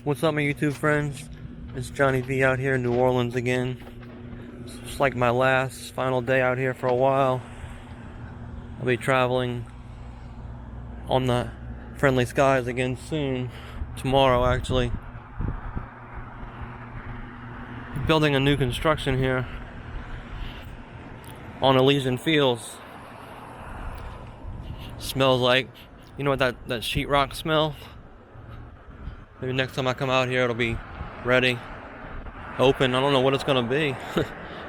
What's up, my YouTube friends? It's Johnny V out here in New Orleans again. It's like my last, final day out here for a while. I'll be traveling on the friendly skies again soon. Tomorrow, actually. Building a new construction here on Elysian Fields. Smells like, you know what that sheetrock smell? Maybe next time I come out here it'll be ready, open. I don't know what it's gonna be.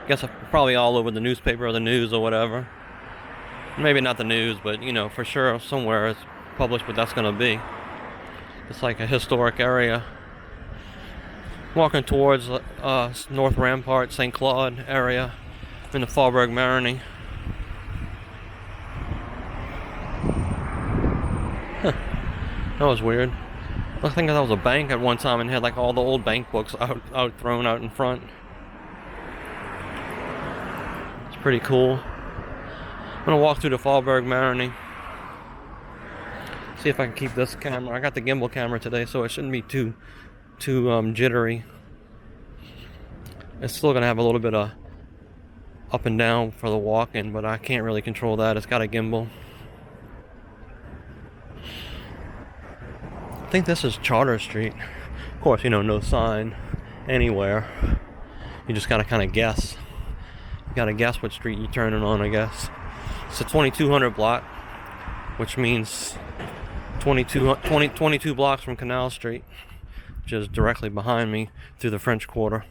Guess probably all over the newspaper or the news or whatever. Maybe not the news, but you know, for sure somewhere it's published what that's gonna be. It's like a historic area. Walking towards North Rampart, St. Claude area in the Faubourg Marigny. That was weird. I think that was a bank at one time and had like all the old bank books thrown out in front. It's pretty cool. I'm gonna walk through the Faubourg Marigny. See if I can keep this camera. I got the gimbal camera today, so it shouldn't be too jittery. It's still gonna have a little bit of up and down for the walking, but I can't really control that. It's got a gimbal. I think this is Charter Street. Of course, you know, no sign anywhere. You just gotta kind of guess. You gotta guess what street you're turning on, I guess. It's a 2200 block, which means 22 blocks from Canal Street, which is directly behind me through the French Quarter.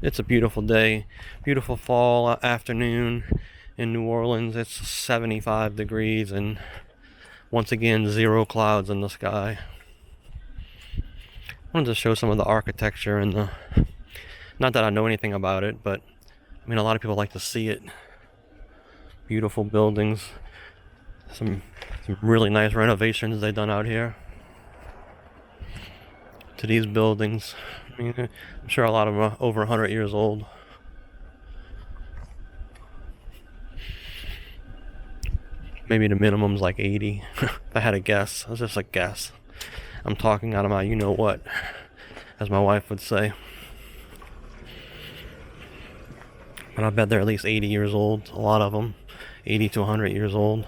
It's a beautiful day, beautiful fall afternoon in New Orleans. It's 75 degrees and once again, 0 clouds in the sky. I wanted to show some of the architecture and the, not that I know anything about it, but I mean a lot of people like to see it. Beautiful buildings, some really nice renovations they've done out here to these buildings. I mean, I'm sure a lot of them are over 100 years old. Maybe the minimum's like 80. If I had a guess, it's just a guess. I'm talking out of my you-know-what, as my wife would say. But I bet they're at least 80 years old, a lot of them. 80 to 100 years old.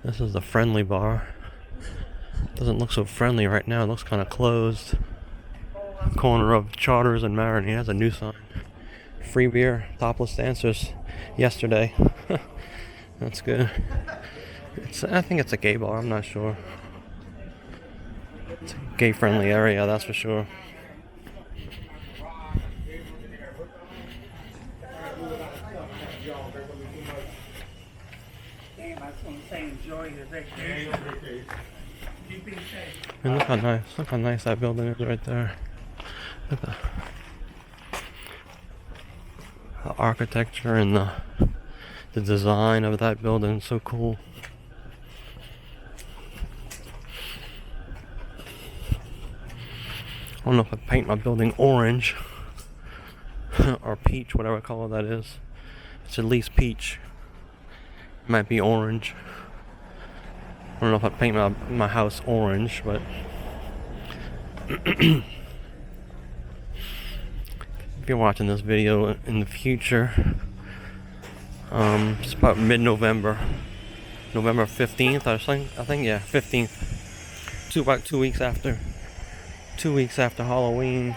This is the friendly bar. Doesn't look so friendly right now, it looks kind of closed. Corner of Charters and Marigny has a new sign. Free beer, topless dancers yesterday. That's good. I think it's a gay bar, I'm not sure. It's a gay friendly area, that's for sure. And look how nice that building is right there. Look at the architecture and the design of that building is so cool. I don't know if I paint my building orange or peach, whatever color that is. It's at least peach. It might be orange. I don't know if I paint my house orange, but if you're watching this video in the future, it's about mid-November, November 15th, I think, yeah, 15th. About 2 weeks after Halloween.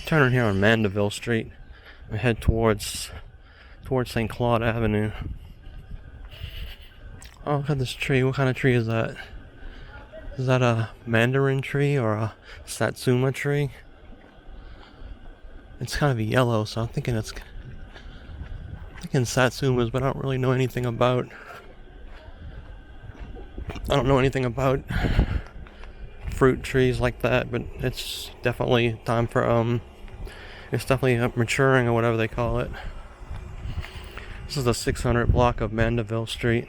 Turning here on Mandeville Street, we head towards St. Claude Avenue. Oh, look at this tree. What kind of tree is that? Is that a mandarin tree or a satsuma tree? It's kind of yellow, so I'm thinking satsumas, but I don't really know anything about. I don't know anything about fruit trees like that, but it's definitely time for it's definitely maturing or whatever they call it. This is the 600 block of Mandeville Street.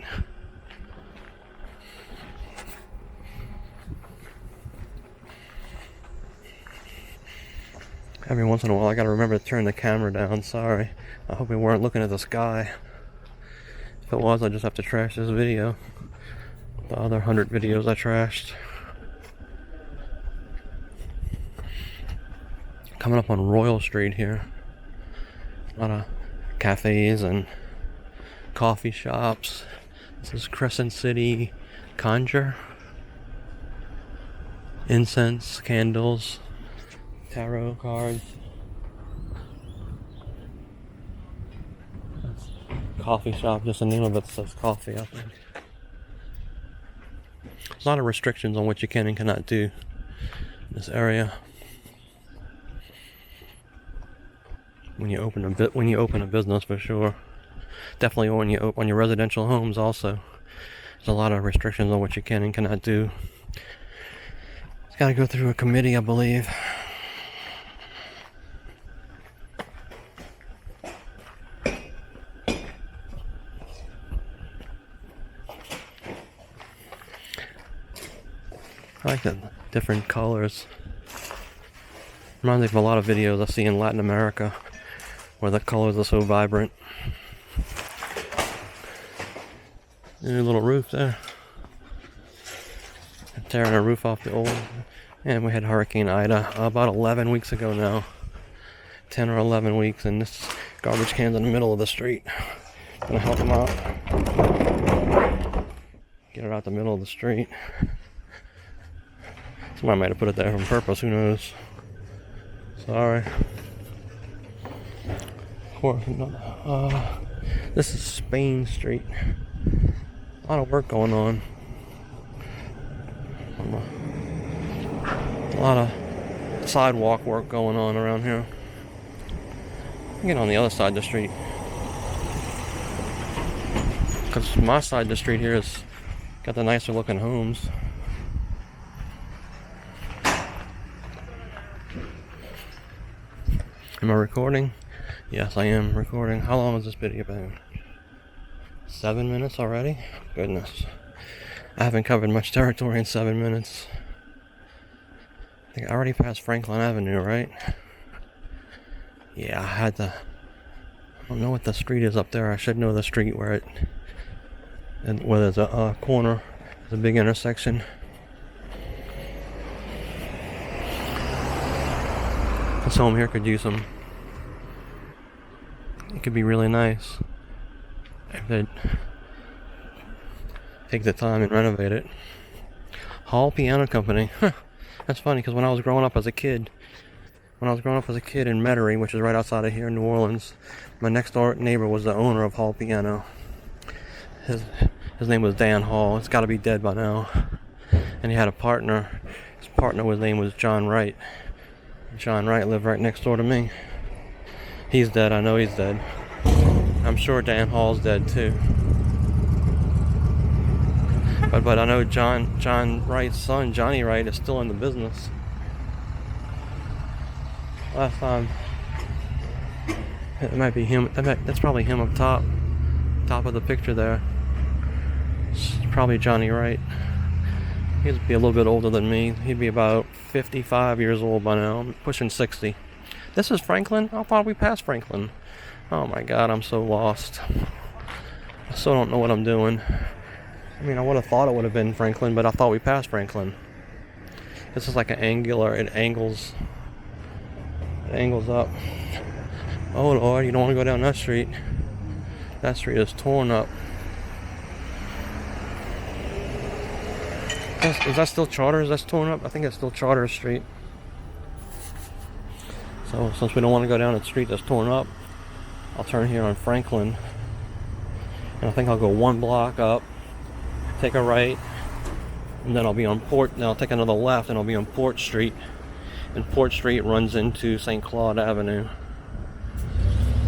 Every once in a while I gotta remember to turn the camera down, sorry. I hope we weren't looking at the sky. it was, I just have to trash this video. The other 100 videos I trashed. Coming up on Royal Street here. A lot of cafes and coffee shops. This is Crescent City Conjure. Incense, candles, tarot cards. That's coffee shop, just the name of it says coffee, I think. There's a lot of restrictions on what you can and cannot do in this area. When you open a business, for sure. Definitely when you open your residential homes also. There's a lot of restrictions on what you can and cannot do. It's got to go through a committee, I believe. I like the different colors. Reminds me of a lot of videos I see in Latin America where the colors are so vibrant. New little roof there. Tearing a roof off the old. And we had Hurricane Ida about 11 weeks ago now. 10 or 11 weeks, and this garbage can's in the middle of the street. Gonna help them out. Get it out the middle of the street. Somebody might have put it there on purpose, who knows. Sorry. This is Spain Street. A lot of work going on. A lot of sidewalk work going on around here. I'm getting on the other side of the street. Because my side of the street here has got the nicer looking homes. Am I recording? Yes, I am recording. How long has this video been? 7 minutes already? Goodness. I haven't covered much territory in 7 minutes. I think I already passed Franklin Avenue, right? Yeah, I don't know what the street is up there. I should know the street where there's a corner, there's a big intersection. This home here could use some. It could be really nice if they'd take the time and renovate it. Hall Piano Company. Huh. That's funny because when I was growing up as a kid in Metairie, which is right outside of here in New Orleans, my next door neighbor was the owner of Hall Piano. His name was Dan Hall. It's got to be dead by now. And he had a partner. His partner's name was John Wright. John Wright lived right next door to me. He's dead. I know he's dead. I'm sure Dan Hall's dead too. But I know John Wright's son, Johnny Wright, is still in the business. Last time, it might be him. That's probably him up top of the picture there. It's probably Johnny Wright. He'd be a little bit older than me. He'd be about 55 years old by now. I'm pushing 60. This is Franklin? I thought we passed Franklin. Oh my God, I'm so lost. I still don't know what I'm doing. I mean, I would have thought it would have been Franklin, but I thought we passed Franklin. This is like an angular, it angles up. Oh Lord, you don't want to go down that street. That street is torn up. Is that still Charters that's torn up? I think it's still Charter Street. So since we don't want to go down the street that's torn up, I'll turn here on Franklin. And I think I'll go one block up, take a right, and then I'll be on then I'll take another left and I'll be on Port Street. And Port Street runs into St. Claude Avenue.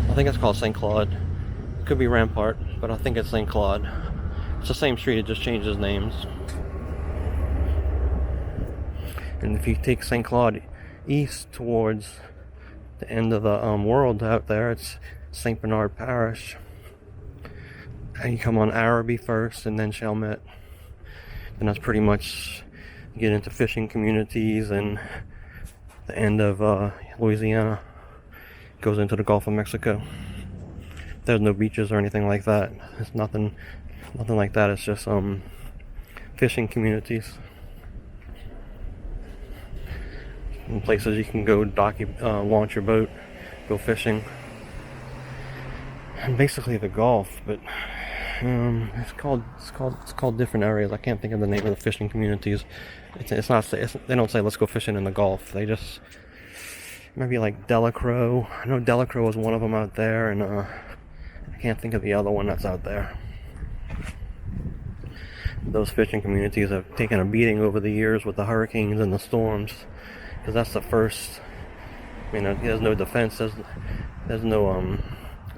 I think it's called St. Claude. It could be Rampart, but I think it's St. Claude. It's the same street, it just changes names. And if you take St. Claude east towards the end of the world out there, it's St. Bernard Parish. And you come on Araby first and then Chalmette. And that's pretty much, you get into fishing communities and the end of Louisiana. Goes into the Gulf of Mexico. there's no beaches or anything like that. It's nothing like that. It's just fishing communities and places you can go launch your boat, go fishing, and basically the Gulf. But it's called different areas. I can't think of the name of the fishing communities. It's not. They don't say let's go fishing in the Gulf. They just maybe like Delacroix. I know Delacroix was one of them out there, and I can't think of the other one that's out there. Those fishing communities have taken a beating over the years with the hurricanes and the storms, because that's the first. I mean, there's no defense. There's no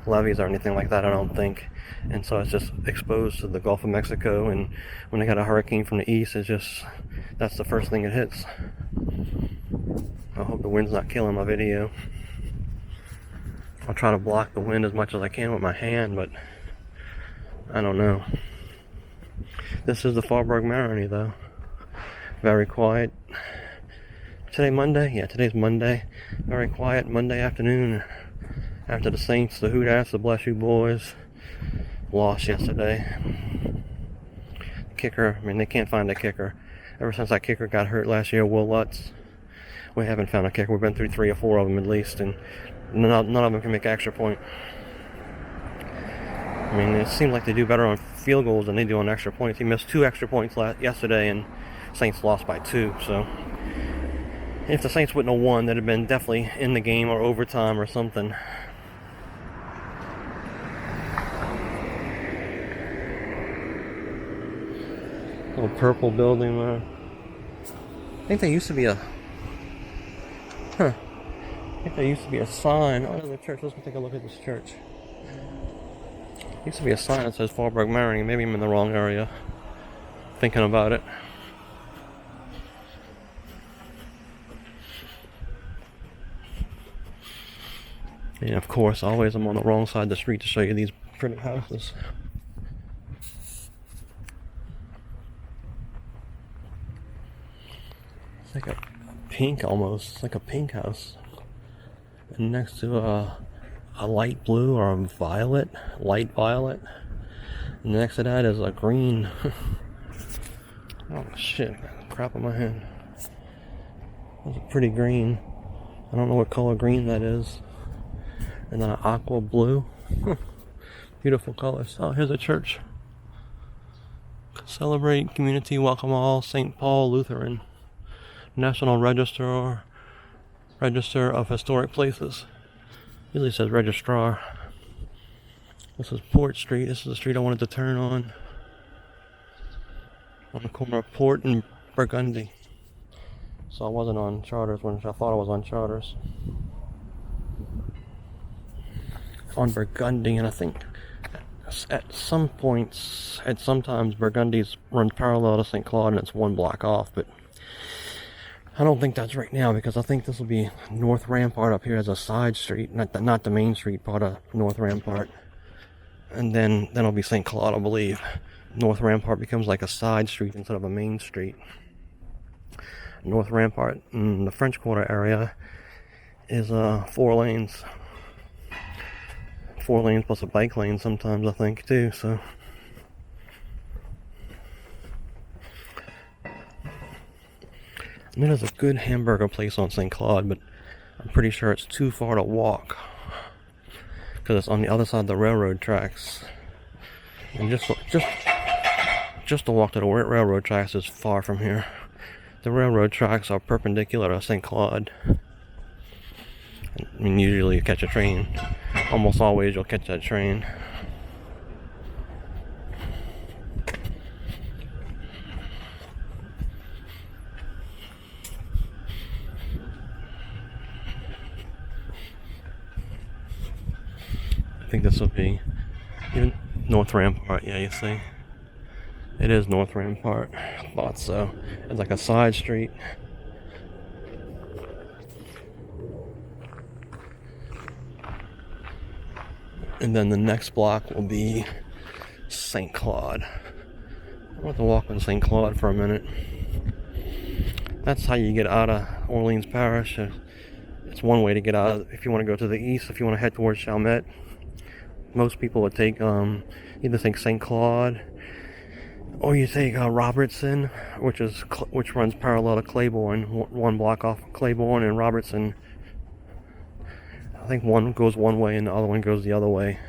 levees or anything like that, I don't think. And so it's just exposed to the Gulf of Mexico, and when they got a hurricane from the east, that's the first thing it hits. I hope the wind's not killing my video. I'll try to block the wind as much as I can with my hand, but I don't know. This is the Faubourg Marigny, though. Very quiet. Today Monday? Yeah, today's Monday. Very quiet Monday afternoon. After the Saints, the Hooters, the Bless You Boys lost yesterday. Kicker, I mean, they can't find a kicker. Ever since that kicker got hurt last year, Will Lutz, we haven't found a kicker. We've been through 3 or 4 of them at least, and none of them can make an extra point. I mean, it seems like they do better on field goals than they do on extra points. He missed 2 extra points yesterday, and Saints lost by 2, so if the Saints wouldn't have won, they'd have been definitely in the game or overtime or something. Little purple building there. I think there used to be a sign. Oh, there's a church. Let's take a look at this church. There used to be a sign that says Faubourg Marigny. Maybe I'm in the wrong area. Thinking about it. And of course, always I'm on the wrong side of the street to show you these pretty houses. It's like a pink almost. It's like a pink house. And next to a light blue or a violet, light violet. And next to that is a green. Oh shit, I got crap on my hand. That's a pretty green. I don't know what color green that is. And then an aqua blue. Beautiful colors. Oh, here's a church. Celebrate Community Welcome All, St. Paul Lutheran. National Register of Historic Places. Usually says registrar. This is Port Street. This is the street I wanted to turn on the corner of Port and Burgundy. So I wasn't on Charters when I thought I was on Charters. On Burgundy, and I think at sometimes Burgundy's run parallel to St. Claude and it's 1 block off, but I don't think that's right now, because I think this will be North Rampart up here as a side street, not the main street part of North Rampart. And then it'll be St. Claude, I believe. North Rampart becomes like a side street instead of a main street. North Rampart in the French Quarter area is 4 lanes. 4 lanes plus a bike lane sometimes, I think, too, so. I mean, there's a good hamburger place on St. Claude, but I'm pretty sure it's too far to walk, because it's on the other side of the railroad tracks. And just to walk to the railroad tracks is far from here. The railroad tracks are perpendicular to St. Claude. I mean, usually you catch a train. Almost always you'll catch that train. I think this will be even North Rampart. Yeah, you see? It is North Rampart. I thought so. It's like a side street. And then the next block will be St. Claude. I want to walk on St. Claude for a minute. That's how you get out of Orleans Parish. It's one way to get out if you want to go to the east, if you want to head towards Chalmette. most people would take either take St. Claude, or you take Robertson, which runs parallel to Claiborne, one block off Claiborne, and Robertson, I think one goes one way and the other one goes the other way,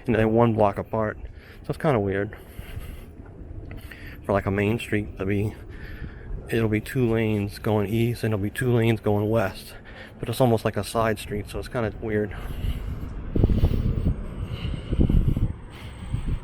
and they're one block apart. So it's kind of weird for like a main street to be. It'll be 2 lanes going east and it'll be 2 lanes going west, but it's almost like a side street, so it's kind of weird.